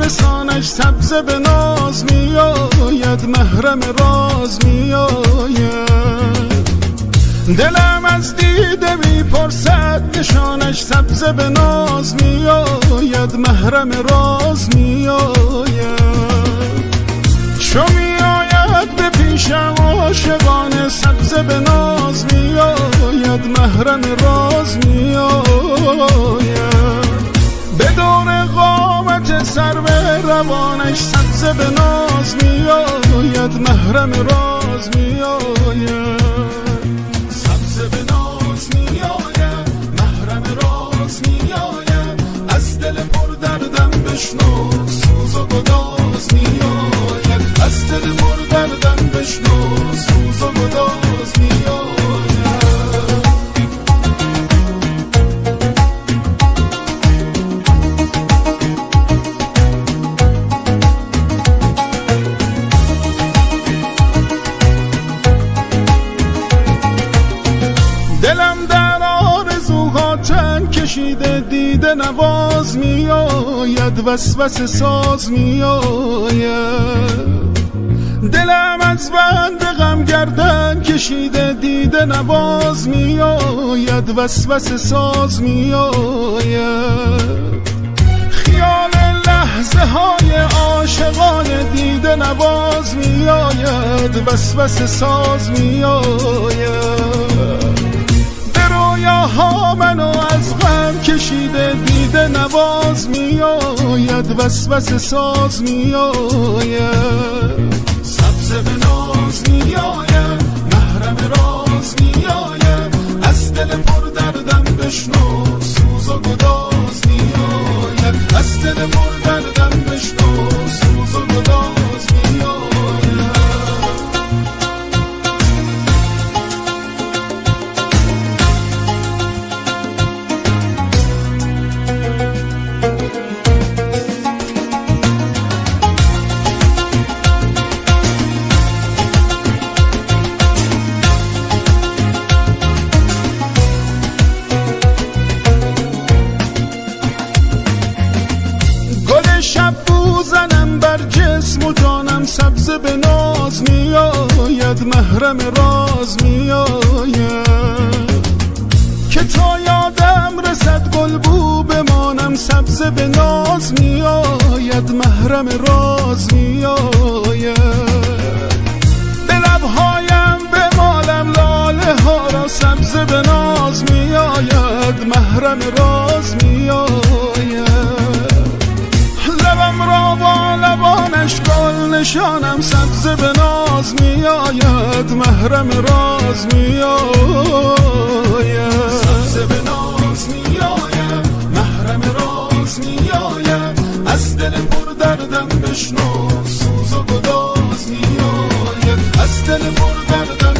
رسانش سبز به ناز میآید، محرم راز میآید. دلم از دیده میپرسد نشانش سبز به ناز میآید، محرم راز میآید. چو میآید به پیشم عاشقانه سبز به ناز میآید، محرم راز میآید. به دور قامت سرو روانش سبز به ناز میآید، محرم راز میآید. سبز به ناز میآید، محرم راز میآید. از دل پر دردم بشنو سوز و گداز میآید، از دل پر دردم بشنو سوز و گداز میآید. دلم در آرزوها تن کشیده دیده نواز میآید، وسوسه ساز میآید. دلم از بند غم گردن کشیده دیده نواز میآید، وسوسه ساز میآید. خیال لحظه های عاشقانه دیده نواز میآید، وسوسه ساز میآید. ها منو از غم کشیده دیده نواز میآید، وسوسه ساز میآید. سبز به ناز میآید، محرم راز میآید. از دل پر دردم بشنو سوز و گداز میآید، از دل پر دردم بشنو سوز و گداز میآید. شب بوزنم بر جسم و جانم سبز به ناز میآید، محرم راز میآید. که تا یادم رسد گل بو بمانم سبز به ناز میآید، محرم راز میآید. به لبهایم به مالم لاله ها را سبز به ناز میآید، محرم راز میآید. لبم را با لبانش گل نشانم سبز به ناز میآید، محرم راز میآید. سبز به ناز میآید، محرم راز میآید. از دل پر دردم بشنو سوز و گداز میآید، از دل پر دردم